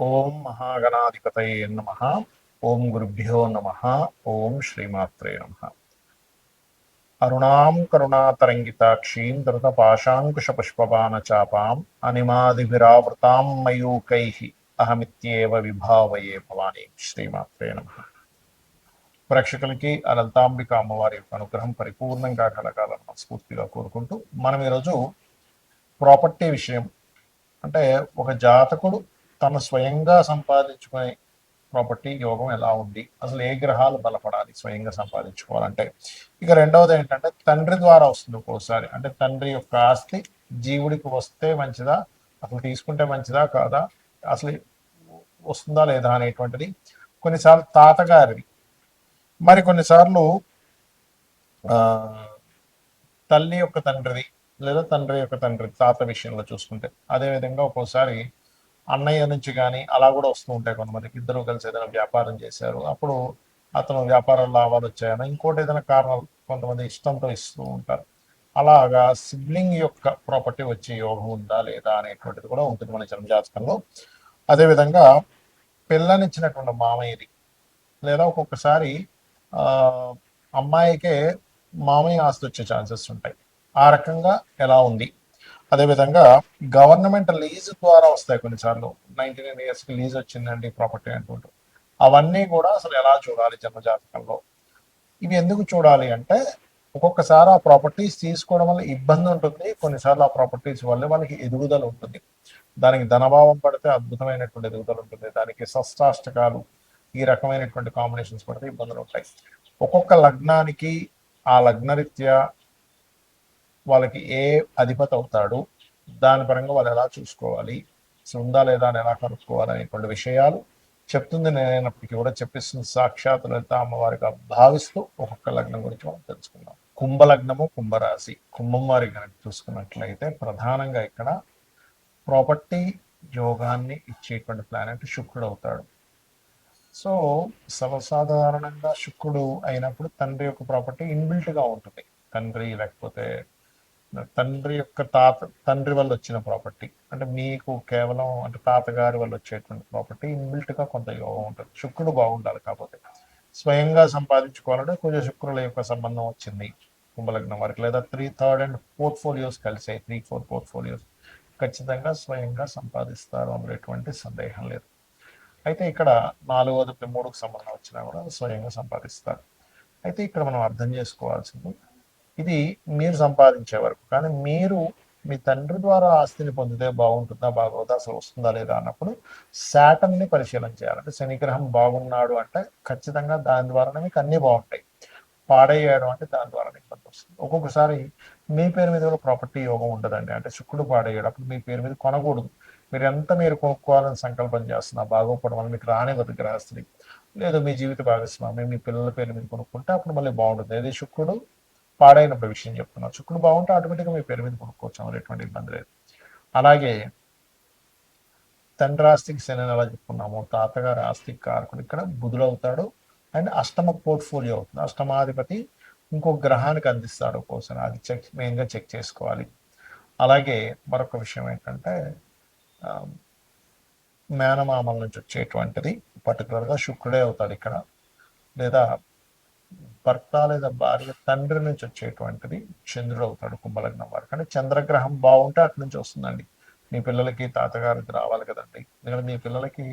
ఓం మహాగణాధిపతయే నమః. ఓం గురుభ్యో నమః. ఓం శ్రీమాత్రే నమః. అరుణాం కరుణాతరంగితాక్షీం ధృతపాశాంకుశపుష్పబాణచాపాం అనిమాదిభిరావృతాం మయూకైః అహమిత్యేవ విభావయే భవానీ. శ్రీమాత్రే నమః. ప్రేక్షకులకి ఆ లలితాంబిక అమ్మవారి యొక్క అనుగ్రహం పరిపూర్ణంగా కలగాలని మనస్ఫూర్తిగా కోరుకుంటూ మనం ఈరోజు ప్రాపర్టీ విషయం, అంటే ఒక జాతకుడు తను స్వయంగా సంపాదించుకునే ప్రాపర్టీ యోగం ఎలా ఉంది, అసలు ఏ గ్రహాలు బలపడాలి స్వయంగా సంపాదించుకోవాలంటే. ఇక రెండవది ఏంటంటే తండ్రి ద్వారా వస్తుంది ఒక్కోసారి, అంటే తండ్రి యొక్క ఆస్తి జీవుడికి వస్తే మంచిదా, అసలు తీసుకుంటే మంచిదా కాదా, అసలు వస్తుందా లేదా అనేటువంటిది. కొన్నిసార్లు తాతగారిది, మరి కొన్నిసార్లు ఆ, తల్లి యొక్క తండ్రిది, లేదా తండ్రి యొక్క తండ్రి తాత విషయంలో చూసుకుంటే. అదేవిధంగా ఒక్కోసారి అన్నయ్య నుంచి కానీ అలా కూడా వస్తూ ఉంటాయి. కొంతమందికి ఇద్దరు కలిసి ఏదైనా వ్యాపారం చేశారు, అప్పుడు అతను వ్యాపారం లాభాలు వచ్చాయని, ఇంకోటి ఏదైనా కారణాలు కొంతమంది ఇష్టంతో ఇస్తూ ఉంటారు. అలాగా సిబ్లింగ్ యొక్క ప్రాపర్టీ వచ్చే యోగం ఉందా లేదా అనేటువంటిది కూడా ఉంటుంది మన జన్మజాతకంలో. అదేవిధంగా పిల్లనిచ్చినటువంటి మామయ్యది, లేదా ఒక్కొక్కసారి ఆ, అమ్మాయికే మామయ్య ఆస్తి వచ్చే ఛాన్సెస్ ఉంటాయి. ఆ రకంగా ఎలా ఉంది. అదేవిధంగా గవర్నమెంట్ లీజ్ ద్వారా వస్తాయి కొన్నిసార్లు. 99 yearsకి లీజ్ వచ్చిందండి ప్రాపర్టీ అంటుంటారు. అవన్నీ కూడా అసలు ఎలా చూడాలి జన్మజాతకంలో. ఇవి ఎందుకు చూడాలి అంటే, ఒక్కొక్కసారి ఆ ప్రాపర్టీస్ తీసుకోవడం వల్ల ఇబ్బంది ఉంటుంది, కొన్నిసార్లు ఆ ప్రాపర్టీస్ వల్ల వాళ్ళకి ఎదుగుదల ఉంటుంది. దానికి ధనభావం పడితే అద్భుతమైనటువంటి ఎదుగుదల ఉంటుంది, దానికి షష్టాష్టకాలు ఈ రకమైనటువంటి కాంబినేషన్స్ పడితే ఇబ్బందులు ఉంటాయి. ఒక్కొక్క లగ్నానికి ఆ లగ్నరీత్యా వాళ్ళకి ఏ అధిపతి అవుతాడు, దాని పరంగా వాళ్ళు ఎలా చూసుకోవాలి, ఉందా లేదా అని ఎలా కనుక్కోవాలి అనేటువంటి విషయాలు చెప్తుంది నేనైనప్పటికీ కూడా చెప్పిస్తుంది సాక్షాత్ లలిత అమ్మవారిగా భావిస్తూ ఒక్కొక్క లగ్నం గురించి మనం తెలుసుకుందాం. కుంభలగ్నము, కుంభరాశి. కుంభం వారి కనుక చూసుకున్నట్లయితే ప్రధానంగా ఇక్కడ ప్రాపర్టీ యోగాన్ని ఇచ్చేటువంటి ప్లానెట్ శుక్రుడు అవుతాడు. సో సర్వసాధారణంగా శుక్రుడు అయినప్పుడు తండ్రి యొక్క ప్రాపర్టీ ఇన్బిల్ట్గా ఉంటుంది. తండ్రి లేకపోతే తండ్రి యొక్క తండ్రి వల్ల వచ్చిన ప్రాపర్టీ, అంటే మీకు కేవలం అంటే తాతగారి వల్ల వచ్చేటువంటి ప్రాపర్టీ ఇన్బిల్ట్గా కొంత యోగం ఉంటుంది. శుక్రుడు బాగుండాలి. కాకపోతే స్వయంగా సంపాదించుకోవాలంటే కొంచెం శుక్రుల యొక్క సంబంధం వచ్చింది కుంభలగ్నం వారికి, లేదా 3rd and 4th ఫోలియోస్ కలిసాయి, 3-4 పోర్ట్ఫోలియోస్, ఖచ్చితంగా స్వయంగా సంపాదిస్తారు అందులో ఎటువంటి సందేహం లేదు. అయితే ఇక్కడ 4వ-3కు సంబంధం వచ్చినా కూడా స్వయంగా సంపాదిస్తారు. అయితే ఇక్కడ మనం అర్థం చేసుకోవాల్సింది, ఇది మీరు సంపాదించే వరకు. కానీ మీరు మీ తండ్రి ద్వారా ఆస్తిని పొందితే బాగుంటుందా బాగోదా, అసలు వస్తుందా లేదా అన్నప్పుడు శాటర్న్ని పరిశీలన చేయాలి. అంటే శనిగ్రహం బాగున్నాడు అంటే ఖచ్చితంగా దాని ద్వారానే మీకు అన్నీ బాగుంటాయి. పాడయ్యాడు అంటే దాని ద్వారా ఇబ్బంది వస్తుంది. ఒక్కొక్కసారి మీ పేరు మీద కూడా ప్రాపర్టీ యోగం ఉండదండి, అంటే శుక్రుడు పాడయ్యాడు, అప్పుడు మీ పేరు మీద కొనకూడదు. మీరు కొనుక్కోవాలని సంకల్పం చేస్తున్నా బాగోపడం వల్ల మీకు రానివ్వదు గ్రహస్థితి. లేదు మీ జీవిత భాగస్వామి మీ పిల్లల పేరు మీద కొనుక్కుంటే అప్పుడు మళ్ళీ బాగుంటుంది. అది శుక్రుడు పాడైనప్పుడు విషయం చెప్తున్నాను. శుక్రుడు బాగుంటే ఆటోమేటిక్గా మీ పేరు మీద కొనుక్కోవచ్చు, అమలు ఎటువంటి ఇబ్బంది లేదు. అలాగే తండ్రి ఆస్తికి శని ఎలా చెప్పుకున్నాము, తాతగారి ఆస్తికి కారకుడు ఇక్కడ బుధుడు అవుతాడు. అండ్ అష్టమ పోర్ట్ఫోలియో అవుతుంది. అష్టమాధిపతి ఇంకో గ్రహానికి అందిస్తాడు ఒక్కోసారి, అది మెయిన్గా చెక్ చేసుకోవాలి. అలాగే మరొక విషయం ఏంటంటే మేనమామల నుంచి వచ్చేటువంటిది పర్టికులర్గా శుక్రుడే అవుతాడు ఇక్కడ, లేదా భర్త లేదా భార్య తండ్రి నుంచి వచ్చేటువంటిది చంద్రుడు అవుతాడు కుంభలగ్నం వారికి. అంటే చంద్రగ్రహం బాగుంటే అటు నుంచి వస్తుందండి. మీ పిల్లలకి తాతగారికి రావాలి కదండి, ఎందుకంటే మీ పిల్లలకి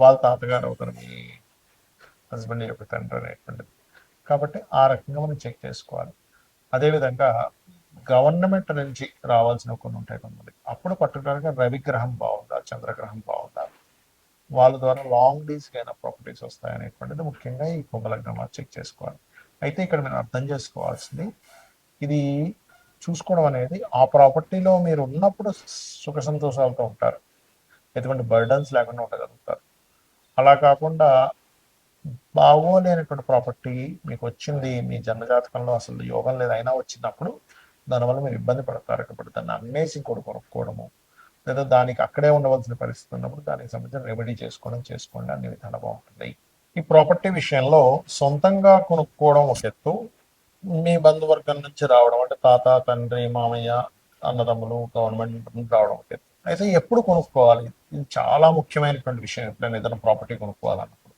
వాళ్ళ తాతగారు అవుతారు మీ హస్బెండ్ యొక్క తండ్రి అనేటువంటిది. కాబట్టి ఆ రకంగా మనం చెక్ చేసుకోవాలి. అదేవిధంగా గవర్నమెంట్ నుంచి రావాల్సిన కొన్ని ఉంటాయి కొంతమంది, అప్పుడు పర్టికులర్గా రవిగ్రహం బాగుండాలి, చంద్రగ్రహం బాగుండాలి, వాళ్ళ ద్వారా లాంగ్ డీస్కి అయినా ప్రాపర్టీస్ వస్తాయనేటువంటిది ముఖ్యంగా ఈ కుంభలగ్నం చెక్ చేసుకోవాలి. అయితే ఇక్కడ మీరు అర్థం చేసుకోవాల్సింది, ఇది చూసుకోవడం అనేది ఆ ప్రాపర్టీలో మీరు ఉన్నప్పుడు సుఖ సంతోషాలతో ఉంటారు, ఎటువంటి బర్డన్స్ లేకుండా ఉండగలుగుతారు. అలా కాకుండా బాగోలేనటువంటి ప్రాపర్టీ మీకు వచ్చింది, మీ జన్మజాతకంలో అసలు యోగం లేదు అయినా వచ్చినప్పుడు దానివల్ల మీరు ఇబ్బంది పడతారు. కాబట్టి దాన్ని అమ్మేసి ఇంకోటి కొనుక్కోవడము, లేదా దానికి అక్కడే ఉండవలసిన పరిస్థితి ఉన్నప్పుడు దానికి సంబంధించిన రెమెడీ చేసుకోండి, అన్ని విధాలు బాగుంటుంది. ఈ ప్రాపర్టీ విషయంలో సొంతంగా కొనుక్కోవడం ఒక ఎత్తు, మీ బంధువర్గం నుంచి రావడం అంటే తాత తండ్రి మామయ్య అన్నదమ్ములు గవర్నమెంట్ రావడం ఒక ఎత్తు. అయితే ఎప్పుడు కొనుక్కోవాలి? ఇది చాలా ముఖ్యమైనటువంటి విషయం. ఎప్పుడైనా ఏదైనా ప్రాపర్టీ కొనుక్కోవాలన్నప్పుడు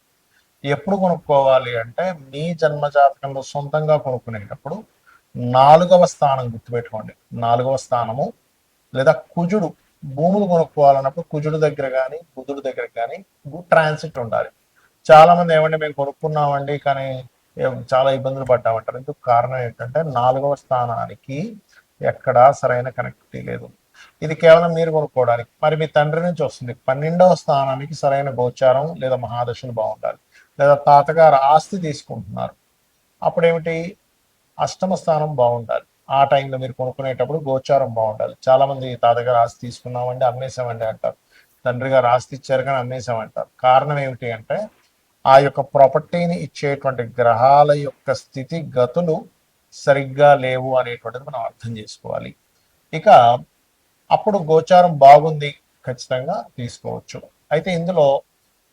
ఎప్పుడు కొనుక్కోవాలి అంటే, మీ జన్మ జాతకంలో సొంతంగా కొనుక్కునేటప్పుడు 4వ స్థానం గుర్తుపెట్టుకోండి. 4వ స్థానము లేదా కుజుడు, భూములు కొనుక్కోవాలన్నప్పుడు కుజుడు దగ్గర కానీ బుధుడు దగ్గర కానీ గుడ్ ట్రాన్సిట్ ఉండాలి. చాలా మంది ఏమంటే మేము కొనుక్కున్నామండి కానీ చాలా ఇబ్బందులు పడ్డామంటారు. ఎందుకు? కారణం ఏంటంటే 4వ స్థానానికి ఎక్కడా సరైన కనెక్టివిటీ లేదు. ఇది కేవలం మీరు కొనుక్కోవడానికి. మరి మీ తండ్రి నుంచి వస్తుంది. 12వ స్థానానికి సరైన గోచారం లేదా మహాదశలు బాగుండాలి. లేదా తాతగారు ఆస్తి తీసుకుంటున్నారు, అప్పుడేమిటి? అష్టమ స్థానం బాగుండాలి. ఆ టైంలో మీరు కొనుక్కునేటప్పుడు గోచారం బాగుండాలి. చాలా మంది తాతగారు ఆస్తి తీసుకున్నామండి అమ్మేశామండి అంటారు, తండ్రి గారు ఆస్తి ఇచ్చారు కానీ అమ్మేశామంటారు. కారణం ఏమిటి అంటే, ఆ యొక్క ప్రాపర్టీని ఇచ్చేటువంటి గ్రహాల యొక్క స్థితి గతులు సరిగ్గా లేవు అనేటువంటిది మనం అర్థం చేసుకోవాలి. ఇక అప్పుడు గోచారం బాగుంది, ఖచ్చితంగా తీసుకోవచ్చు. అయితే ఇందులో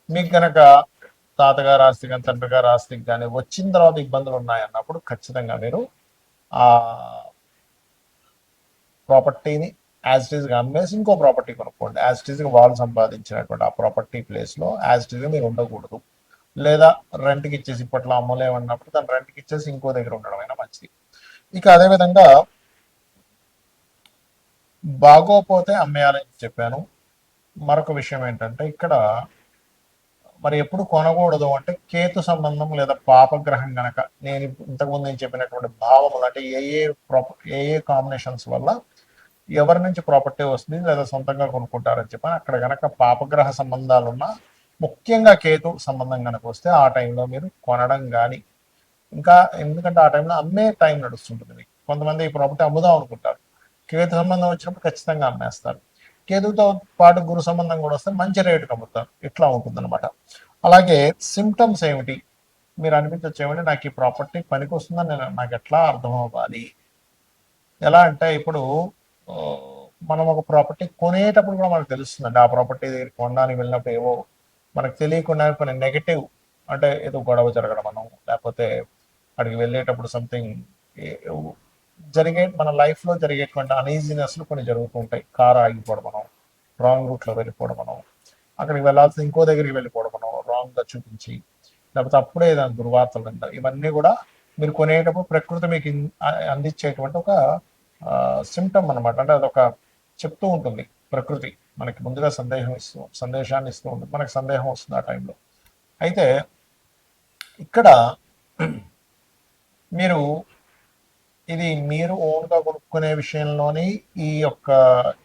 మీకు గనక తాతగారు ఆస్తి కానీ తండ్రి గారు ఆస్తికి కానీ వచ్చిన తర్వాత ఇబ్బందులు ఉన్నాయన్నప్పుడు ఖచ్చితంగా మీరు ఆ ప్రాపర్టీని యాజ్ ఇట్ ఈస్గా అమ్మేసి ఇంకో ప్రాపర్టీ కొనుక్కోండి. యాజ్ ఇట్ ఈస్గా వాళ్ళు సంపాదించినటువంటి ఆ ప్రాపర్టీ ప్లేస్లో యాజ్ ఇట్ ఈస్గా మీరు ఉండకూడదు. లేదా రెంట్కి ఇచ్చేసి, ఇప్పట్లో అమ్మలేమన్నప్పుడు దాన్ని రెంట్కి ఇచ్చేసి ఇంకో దగ్గర ఉండడం అయినా మంచిది. ఇక అదేవిధంగా బాగోపోతే అమ్మేయాలని చెప్పాను. మరొక విషయం ఏంటంటే, ఇక్కడ మరి ఎప్పుడు కొనకూడదు అంటే, కేతు సంబంధం లేదా పాపగ్రహం గనక, నేను ఇంతకుముందు నేను చెప్పినటువంటి భావములు అంటే ఏ ఏ కాంబినేషన్స్ వల్ల ఎవరి నుంచి ప్రాపర్టీ వస్తుంది లేదా సొంతంగా కొనుక్కుంటారని చెప్పని అక్కడ గనక పాపగ్రహ సంబంధాలు ఉన్నా, ముఖ్యంగా కేతు సంబంధం కనుక వస్తే ఆ టైంలో మీరు కొనడం కానీ, ఇంకా ఎందుకంటే ఆ టైంలో అమ్మే టైం నడుస్తుంటుంది మీకు. కొంతమంది ఈ ప్రాపర్టీ అమ్ముదాం అనుకుంటారు, కేతు సంబంధం వచ్చినప్పుడు ఖచ్చితంగా అమ్మేస్తారు. కేతుతో పాటు గురు సంబంధం కూడా వస్తే మంచి రేటుకి అమ్ముతారు. ఇట్లా ఉంటుందన్నమాట. అలాగే సిమ్టమ్స్ ఏమిటి? మీరు అనిపించవచ్చు ఏమంటే, నాకు ఈ ప్రాపర్టీ పనికి వస్తుందని నాకు ఎట్లా అర్థం అవ్వాలి? ఎలా అంటే, ఇప్పుడు మనం ఒక ప్రాపర్టీ కొనేటప్పుడు కూడా మనకు తెలుస్తుందండి. ఆ ప్రాపర్టీ దగ్గర కొనడానికి వెళ్ళినప్పుడు ఏవో మనకు తెలియకుండా కొన్ని నెగటివ్, అంటే ఏదో గొడవ జరగడం మనం, లేకపోతే అక్కడికి వెళ్ళేటప్పుడు సంథింగ్ మన లైఫ్లో జరిగేటువంటి అనీజీనెస్లు కొన్ని జరుగుతూ ఉంటాయి. కారు ఆగిపోవడం మనం, రాంగ్ రూట్లో వెళ్ళిపోవడం మనం, అక్కడికి వెళ్ళాల్సిన ఇంకో దగ్గరికి వెళ్ళిపోవడం మనం రాంగ్గా చూపించి, లేకపోతే అప్పుడే ఏదైనా దుర్వార్తలు అంటారు. ఇవన్నీ కూడా మీరు కొనేటప్పుడు ప్రకృతి మీకు అందించేటువంటి ఒక సిమ్టమ్ అనమాట. అంటే అదొక చెప్తూ ఉంటుంది ప్రకృతి మనకి ముందుగా సందేశాన్ని ఇస్తూ ఉంటుంది. మనకి సందేహం వస్తుంది ఆ టైంలో. అయితే ఇక్కడ మీరు ఇది మీరు ఓన్గా కొనుక్కునే విషయంలోని ఈ యొక్క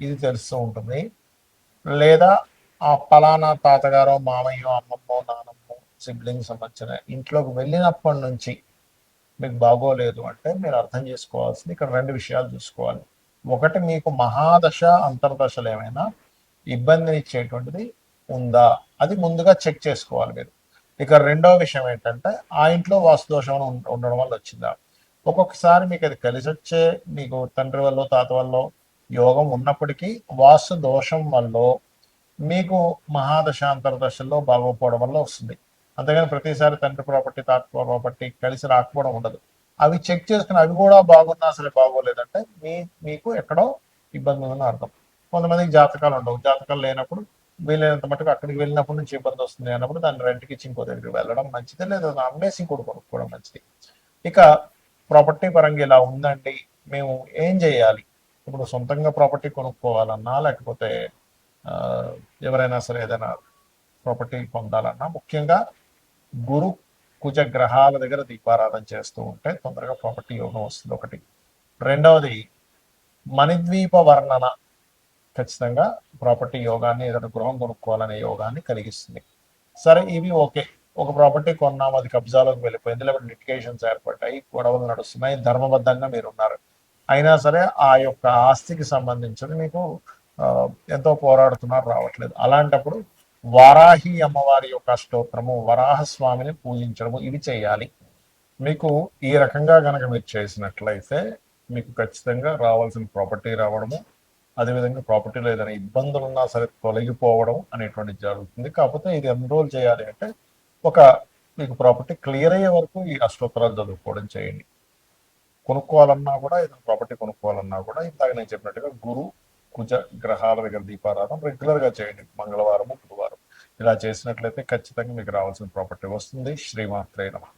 ఇది తెలుస్తూ ఉంటుంది. లేదా ఆ పలానా తాతగారో మామయ్యో అమ్మమ్మో నానమ్మో సిబ్లింగ్ సంబంధించిన ఇంట్లోకి వెళ్ళినప్పటి నుంచి మీకు బాగోలేదు అంటే, మీరు అర్థం చేసుకోవాల్సింది ఇక్కడ 2 విషయాలు చూసుకోవాలి. ఒకటి, మీకు మహాదశ అంతర్దశలు ఏమైనా ఇబ్బందినిచ్చేటువంటిది ఉందా, అది ముందుగా చెక్ చేసుకోవాలి మీరు. ఇక రెండవ విషయం ఏంటంటే, ఆ ఇంట్లో వాస్తు దోషం ఉండడం వల్ల వచ్చిందా. ఒక్కొక్కసారి మీకు అది కలిసి వచ్చే, మీకు తండ్రి వల్ల తాత వల్ల యోగం ఉన్నప్పటికీ వాస్తు దోషం వల్ల మీకు మహాదశ అంతర్దశల్లో బాగోపోవడం వల్ల వస్తుంది. అంతేగాని ప్రతిసారి తండ్రి ప్రాపర్టీ తాత ప్రాపర్టీ కలిసి రాకపోవడం ఉండదు. అవి చెక్ చేసుకుని అవి కూడా బాగున్నా సరే బాగోలేదంటే మీకు ఎక్కడో ఇబ్బంది ఉందని అర్థం. కొంతమందికి జాతకాలు ఉండవు. జాతకాలు లేనప్పుడు వీలైనంత మటుకు అక్కడికి వెళ్ళినప్పటి నుంచి ఇబ్బంది వస్తుంది అన్నప్పుడు దాన్ని రెంట్కి ఇచ్చి ఇంకో దగ్గరికి వెళ్ళడం మంచిది, లేదా అమ్మేసి ఇంకోటి కొనుక్కోవడం మంచిది. ఇక ప్రాపర్టీ పరంగా ఇలా ఉందండి, మేము ఏం చేయాలి? ఇప్పుడు సొంతంగా ప్రాపర్టీ కొనుక్కోవాలన్నా, లేకపోతే ఎవరైనా సరే ఏదైనా ప్రాపర్టీ పొందాలన్నా, ముఖ్యంగా గురు కుజ గ్రహాల దగ్గర దీపారాధన చేస్తూ ఉంటే తొందరగా ప్రాపర్టీ యోగం వస్తుంది ఒకటి. రెండవది, మణిద్వీప వర్ణన ఖచ్చితంగా ప్రాపర్టీ యోగాన్ని, ఏదైనా గృహం కొనుక్కోవాలనే యోగాన్ని కలిగిస్తుంది. సరే, ఇవి ఓకే. ఒక ప్రాపర్టీ కొన్నాము, అది కబ్జాలోకి వెళ్ళిపోయింది, లేకపోతే లిటిగేషన్స్ ఏర్పడ్డాయి, గొడవలు నడుస్తున్నాయి, ధర్మబద్ధంగా మీరు ఉన్నారు, అయినా సరే ఆ యొక్క ఆస్తికి సంబంధించి మీకు ఎంతో పోరాడుతున్నారు, రావట్లేదు. అలాంటప్పుడు వారాహి అమ్మవారి యొక్క స్తోత్రము, వరాహస్వామిని పూజించడము, ఇవి చేయాలి. మీకు ఈ రకంగా కనుక మీరు చేసినట్లయితే మీకు ఖచ్చితంగా రావాల్సిన ప్రాపర్టీ రావడము, అదేవిధంగా ప్రాపర్టీలో ఏదైనా ఇబ్బందులు ఉన్నా సరే తొలగిపోవడం అనేటువంటిది జరుగుతుంది. కాకపోతే ఇది ఎన్ని రోజులు చేయాలి అంటే, ఒక మీకు ప్రాపర్టీ క్లియర్ అయ్యే వరకు ఈ అష్టోత్తరాలు చదువుకోవడం చేయండి. కొనుక్కోవాలన్నా కూడా, ఏదైనా ప్రాపర్టీ కొనుక్కోవాలన్నా కూడా ఇందాక నేను చెప్పినట్టుగా గురు కుజ గ్రహాల దగ్గర దీపారాధన రెగ్యులర్గా చేయండి, మంగళవారము బుధవారం ఇలా చేసినట్లయితే ఖచ్చితంగా మీకు రావాల్సిన ప్రాపర్టీ వస్తుంది. శ్రీమాత్రే నమః.